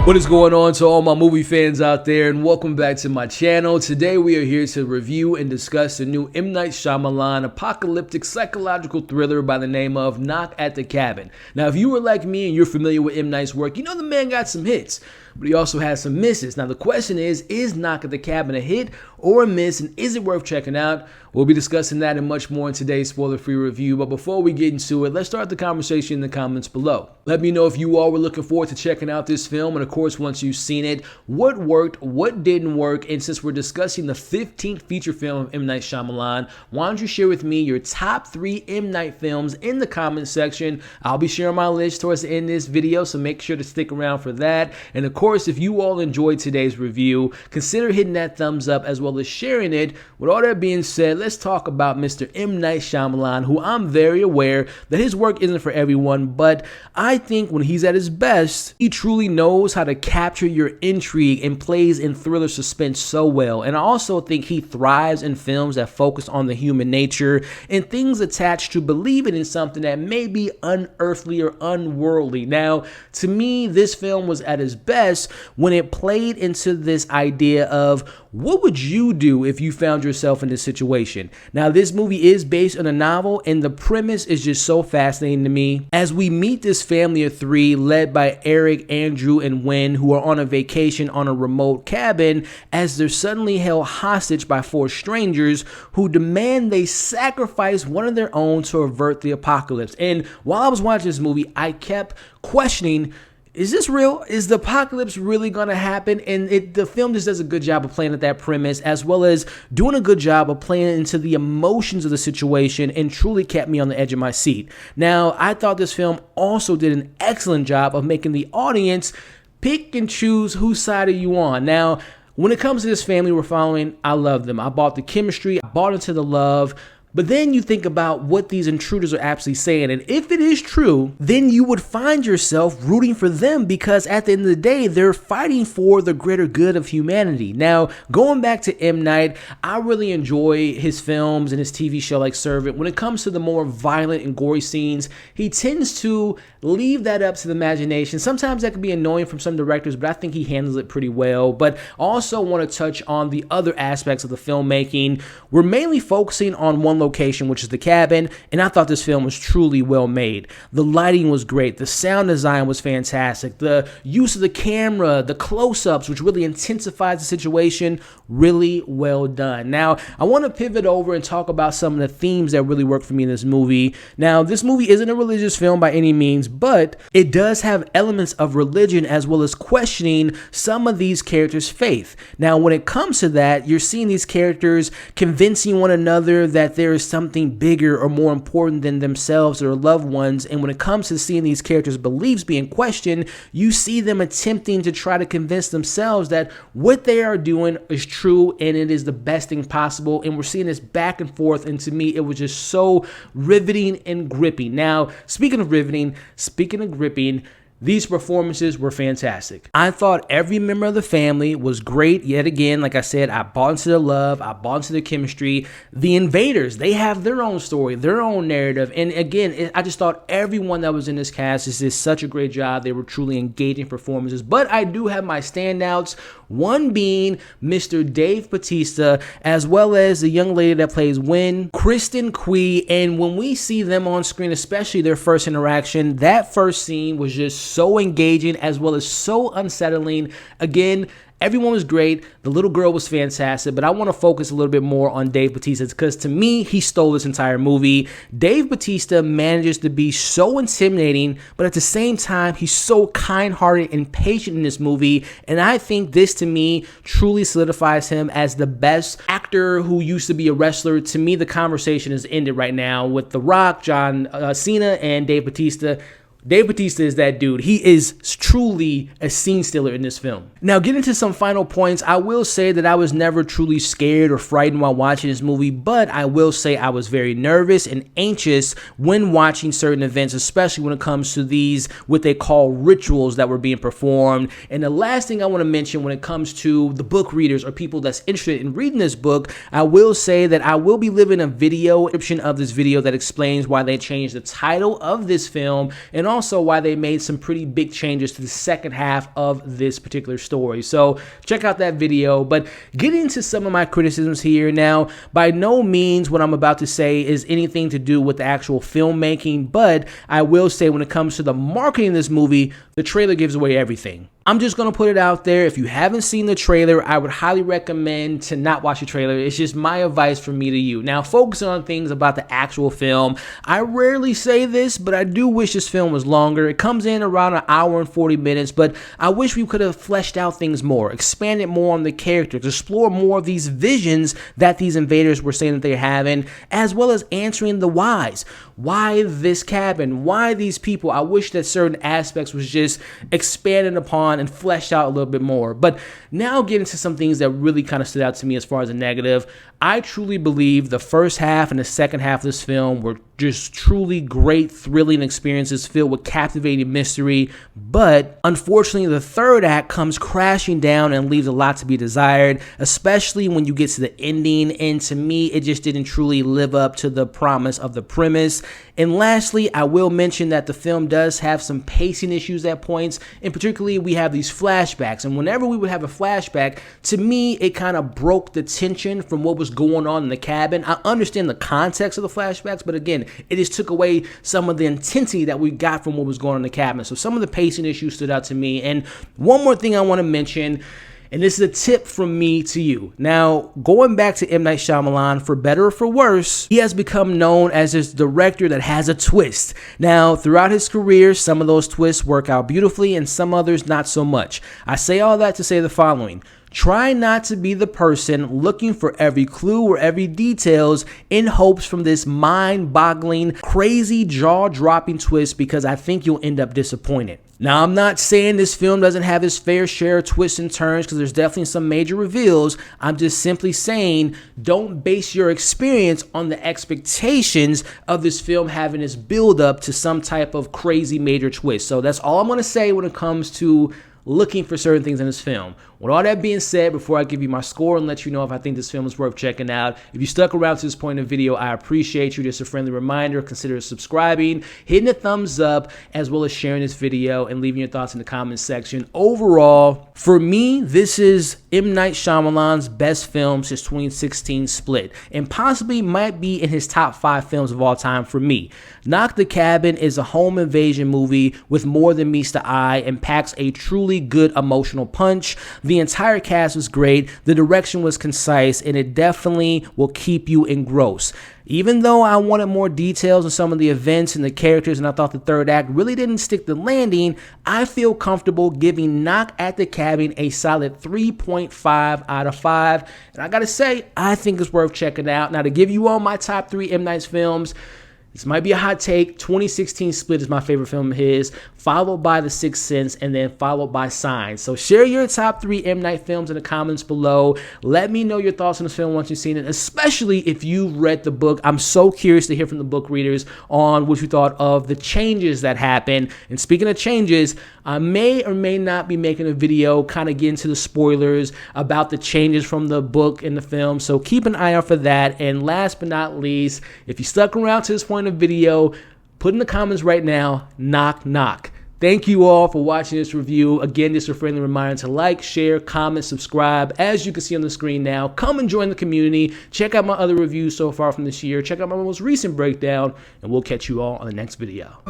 What is going on to all my movie fans out there, and welcome back to my channel. Today we are here to review and discuss the new M. Night Shyamalan apocalyptic psychological thriller by the name of Knock at the Cabin. Now, if you were like me and you're familiar with M. Night's work, you know the man got some hits, but he also has some misses. Now the question is Knock at the Cabin a hit or a miss, and is it worth checking out? We'll be discussing that and much more in today's spoiler-free review, but before we get into it, let's start the conversation in the comments below. Let me know if you all were looking forward to checking out this film, and of course, once you've seen it, what worked, what didn't work, and since we're discussing the 15th feature film of M. Night Shyamalan, why don't you share with me your top 3 M. Night films in the comments section. I'll be sharing my list towards the end of this video, so make sure to stick around for that. And of course, if you all enjoyed today's review, consider hitting that thumbs up as well as sharing it. With all that being said, let's talk about Mr. M. Night Shyamalan, who I'm very aware that his work isn't for everyone, but I think when he's at his best, he truly knows how to capture your intrigue and plays in thriller suspense so well. And I also think he thrives in films that focus on the human nature and things attached to believing in something that may be unearthly or unworldly. Now, to me, this film was at its best when it played into this idea of what would you do if you found yourself in this situation? Now, this movie is based on a novel, and the premise is just so fascinating to me. As we meet this family of 3 led by Eric, Andrew, and Wynn, who are on a vacation on a remote cabin, as they're suddenly held hostage by 4 strangers who demand they sacrifice one of their own to avert the apocalypse. And while I was watching this movie, I kept questioning, is this real? Is the apocalypse really going to happen? And the film just does a good job of playing at that premise, as well as doing a good job of playing into the emotions of the situation, and truly kept me on the edge of my seat. Now, I thought this film also did an excellent job of making the audience pick and choose whose side are you on. Now, when it comes to this family we're following, I love them. I bought the chemistry, I bought into the love. But then you think about what these intruders are actually saying, and if it is true, then you would find yourself rooting for them, because at the end of the day, they're fighting for the greater good of humanity. Now, going back to M. Night, I really enjoy his films and his TV show like Servant. When it comes to the more violent and gory scenes, he tends to leave that up to the imagination. Sometimes that can be annoying from some directors, but I think he handles it pretty well. But also want to touch on the other aspects of the filmmaking. We're mainly focusing on one location, which is the cabin, and I thought this film was truly well made. The lighting was great, the sound design was fantastic, the use of the camera, the close-ups, which really intensifies the situation, really well done. Now, I want to pivot over and talk about some of the themes that really work for me in this movie. Now, this movie isn't a religious film by any means, but it does have elements of religion as well as questioning some of these characters' faith. Now, when it comes to that, you're seeing these characters convincing one another that there is something bigger or more important than themselves or loved ones. And when it comes to seeing these characters' beliefs being questioned, you see them attempting to try to convince themselves that what they are doing is true and it is the best thing possible. And we're seeing this back and forth, and to me, it was just so riveting and gripping. Now, speaking of riveting, speaking of gripping, these performances were fantastic. I thought every member of the family was great. Yet again, like I said, I bought into the love, I bought into the chemistry. The invaders, they have their own story, their own narrative. And again, I just thought everyone that was in this cast just did such a great job. They were truly engaging performances. But I do have my standouts, one being Mr. Dave Bautista, as well as the young lady that plays Wynn, Kristen Cui. And when we see them on screen, especially their first interaction, that first scene was just so engaging as well as so unsettling. Again, everyone was great. The little girl was fantastic, but I want to focus a little bit more on Dave Bautista because to me, he stole this entire movie. Dave Bautista manages to be so intimidating, but at the same time, he's so kind-hearted and patient in this movie, and I think this, to me, truly solidifies him as the best actor who used to be a wrestler. To me, the conversation has ended right now with The Rock, John Cena, and Dave Bautista. Dave Bautista is that dude. He is truly a scene stealer in this film. Now, getting to some final points, I will say that I was never truly scared or frightened while watching this movie, but I will say I was very nervous and anxious when watching certain events, especially when it comes to these, what they call rituals that were being performed. And the last thing I want to mention when it comes to the book readers or people that's interested in reading this book, I will say that I will be leaving a video description of this video that explains why they changed the title of this film, and also why they made some pretty big changes to the second half of this particular story. So check out that video. But getting into some of my criticisms here now, by no means what I'm about to say is anything to do with the actual filmmaking, but I will say when it comes to the marketing of this movie, the trailer gives away everything. I'm just going to put it out there. If you haven't seen the trailer, I would highly recommend to not watch the trailer. It's just my advice from me to you. Now, focusing on things about the actual film, I rarely say this, but I do wish this film was longer. It comes in around an hour and 40 minutes, but I wish we could have fleshed out things more, expanded more on the characters, explore more of these visions that these invaders were saying that they're having, as well as answering the whys. Why this cabin? Why these people? I wish that certain aspects was just expanded upon and fleshed out a little bit more. But now get into some things that really kind of stood out to me as far as a negative. I truly believe the first half and the second half of this film were just truly great, thrilling experiences filled with captivating mystery. But unfortunately, the third act comes crashing down and leaves a lot to be desired, especially when you get to the ending. And to me, it just didn't truly live up to the promise of the premise. And lastly, I will mention that the film does have some pacing issues at points, and particularly we have these flashbacks. And whenever we would have a flashback, to me, it kind of broke the tension from what was going on in the cabin. I understand the context of the flashbacks, but again, it just took away some of the intensity that we got from what was going on in the cabin. So some of the pacing issues stood out to me. And one more thing I want to mention, and this is a tip from me to you. Now, going back to M. Night Shyamalan, for better or for worse, he has become known as this director that has a twist. Now, throughout his career, some of those twists work out beautifully and some others not so much. I say all that to say the following. Try not to be the person looking for every clue or every details in hopes from this mind-boggling, crazy, jaw-dropping twist, because I think you'll end up disappointed. Now, I'm not saying this film doesn't have its fair share of twists and turns, because there's definitely some major reveals. I'm just simply saying don't base your experience on the expectations of this film having its build up to some type of crazy major twist. So that's all I'm going to say when it comes to looking for certain things in this film. With all that being said, before I give you my score and let you know if I think this film is worth checking out, if you stuck around to this point in the video, I appreciate you. Just a friendly reminder, consider subscribing, hitting a thumbs up, as well as sharing this video and leaving your thoughts in the comments section. Overall, for me, this is M. Night Shyamalan's best film since 2016 Split, and possibly might be in his top 5 films of all time for me. Knock the Cabin is a home invasion movie with more than meets the eye and packs a truly good emotional punch. The entire cast was great, the direction was concise, and it definitely will keep you engrossed. Even though I wanted more details on some of the events and the characters, and I thought the third act really didn't stick the landing, I feel comfortable giving Knock at the Cabin a solid 3.5 out of 5. And I gotta say, I think it's worth checking out. Now, to give you all my top 3 M. Night's films, this might be a hot take. 2016 Split is my favorite film of his, followed by The Sixth Sense, and then followed by Signs. So share your top 3 M. Night films in the comments below. Let me know your thoughts on this film once you've seen it, especially if you've read the book. I'm so curious to hear from the book readers on what you thought of the changes that happened. And speaking of changes, I may or may not be making a video kind of getting to the spoilers about the changes from the book and the film. So keep an eye out for that. And last but not least, if you stuck around to this point of the video, put in the comments right now, knock, knock. Thank you all for watching this review. Again, just a friendly reminder to like, share, comment, subscribe. As you can see on the screen now, come and join the community. Check out my other reviews so far from this year. Check out my most recent breakdown, and we'll catch you all on the next video.